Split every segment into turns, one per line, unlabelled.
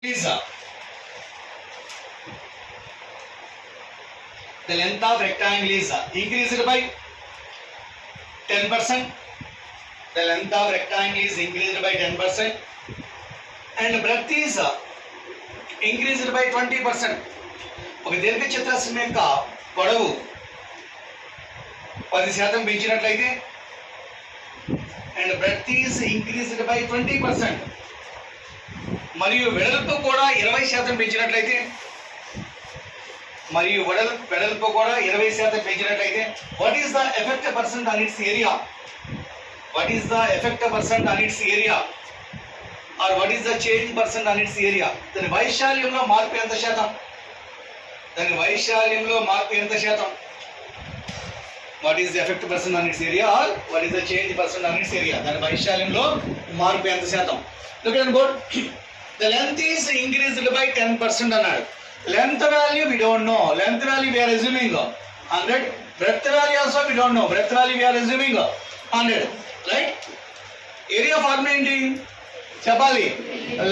is the length of rectangle is increased by 10%. The length of rectangle is increased by 10% and breadth is increased by 20%. ఒక దీర్ఘ చతురస్రం యొక్క పొడవు 10% పెంచినట్లయితే and breadth is increased by 20%. మరియు వెడల్పు కూడా 20% పెంచినట్లయితే మరియు వెడల్పు కూడా 20% పెంచినట్లయితే what is the effect percent on its area? What is the effect percent on its area? Or what is the change percent on its area? దాని వైశాల్యంలో మార్పు ఎంత శాతం? దాని వైశాల్యంలో మార్పు ఎంత శాతం? What is the effect percent on its area or what is the change percent on its area? దాని వైశాల్యంలో మార్పు ఎంత శాతం? Look at the board. The length is increased by 10% అన్నాడు. Length value we don't know. Length value we are assuming 100. Breadth value also we don't know. Breadth value we are assuming 100. Right? Area formula ఏంటి చెప్పాలి.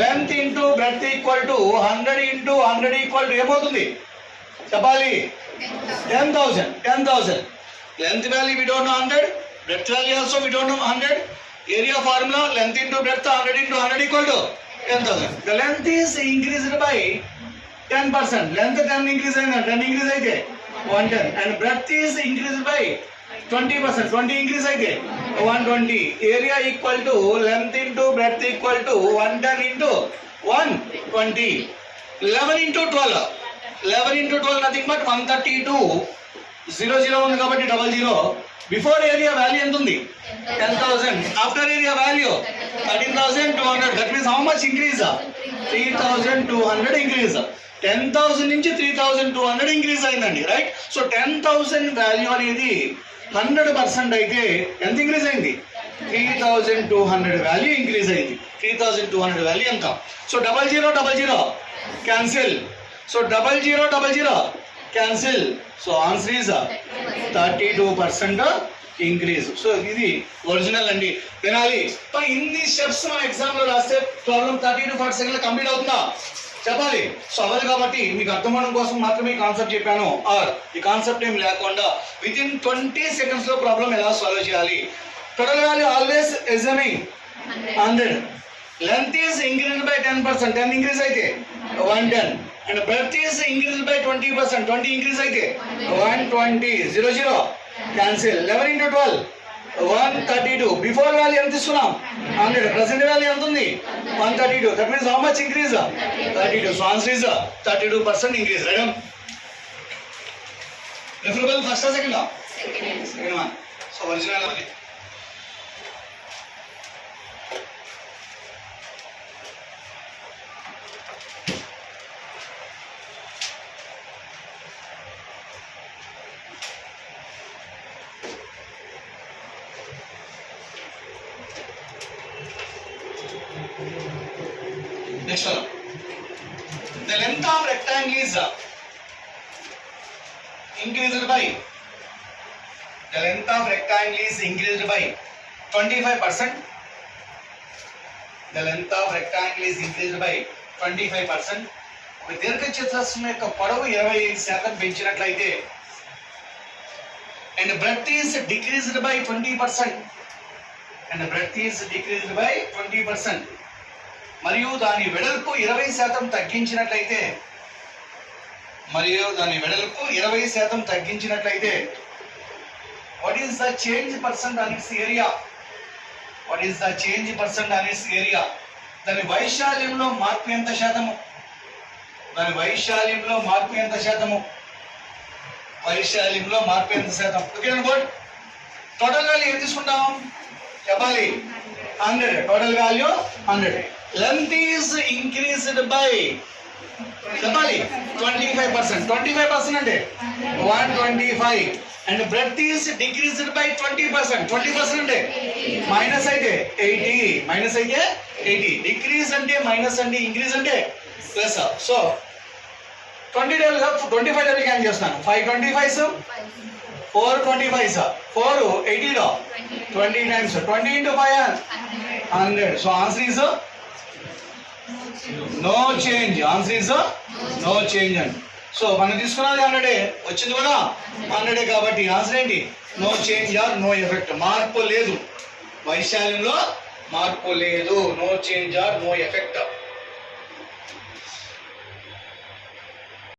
Length into breadth equal to 100 into 100 equal to ఏమవుతుంది చెప్పాలి 10,000. Length value we don't know 100. Breadth value also we don't know 100. Area formula length into breadth 100 into 100 equal to 10,000. The length is increased by 10%. Length 10 increase అయినా 10 increase అయితే 110 and breadth is increased by 20%. 20 increase అయితే 120. Area equal to length into breadth equal to 110 into 120. 11 into 12. 11 into 12 nothing but 132. 0 ఉంది కాబట్టి 00. Before area value ఎంత ఉంది 10,000. After area value 13,200. That means how much increase? 3,200 increase. 10,000 నుంచి 3,200 increase అయిందండి right. So 10,000 value అనేది 100% అయితే ఎంత ఇంక్రీజ్ అయింది 3,200 వాల్యూ ఇంక్రీజ్ అయింది. 3,200 వాల్యూ ఎంత? So 0000 cancel. So 0000 cancel. So answer is 32% increase. So ఇది ఒరిజినల్ అండి వినాలి. ఇన్ని స్టెప్స్ మన ఎగ్జామ్ లో రాస్తే ప్రాబ్లం 30 to 40 సెకండ్లో కంప్లీట్ అవుతుందా చెప్పాలి. సో అవ్వదు కాబట్టి మీకు అర్థమవడం కోసం మాత్రమే కాన్సెప్ట్ చెప్పాను. ఆర్ ఈ కాన్సెప్ట్ ఏం లేకుండా విత్ ఇన్ 20 seconds లో ప్రాబ్లం ఎలా సాల్వ్ చేయాలి. Total value always assuming 100. Length is increase by 10%. 10 increase అయితే 110 and breadth is increase by 20%. 20 increase అయితే 120. 00 క్యాన్సిల్. 11 into 12 132. బిఫోర్ వాల్యూ ఎంత తీసుకున్నాం 100. ప్రెసెంట్ వాల్యూ ఎంత ఉంది 132. That means how much increase 32. So answer is 32% increase. Right. Referable first second second one. So original అది next one. The length of rectangle is increased by 25%. The length of rectangle is increased by 25%. ఒక దీర్ఘ చతురస్రం యొక్క పొడవు 25% పెంచినట్లయితే and breadth is decreased by 20%. And breadth is decreased by 20%. మరియు దాని వెడల్పు 20% తగ్గించినట్లయితే what is the change percent on its area? What is the change percent on its area? దాని వైశాల్యంలో మార్పు ఎంత శాతము? వైశాల్యంలో మార్పు ఎంత శాతం? ఓకే అనుకోండి. టోటల్ వాల్యూ ఏం తీసుకుంటాం చెప్పాలి 100. Total value 100. Length is increased by చెప్పాలి 25%. 25% అంటే 125 and breadth is decreased by 20%. 20% అంటే మైనస్ అయితే 80. డిక్రీజ్ అంటే మైనస్ అంటే ఇంక్రీజ్ అంటే plus. So 20 double 25 double can చేస్తాను. 5 25s 4 25s 4 80 లో 20 times 20 into 5 100. So answer is no change. Answer is no change అండి. సో మనం తీసుకున్నది 100 వచ్చింది కదా 100 కాబట్టి ఆన్సర్ ఏంటి? No change or no effect. మార్పు లేదు, వైశాల్యంలో మార్పు లేదు. No change or no effect.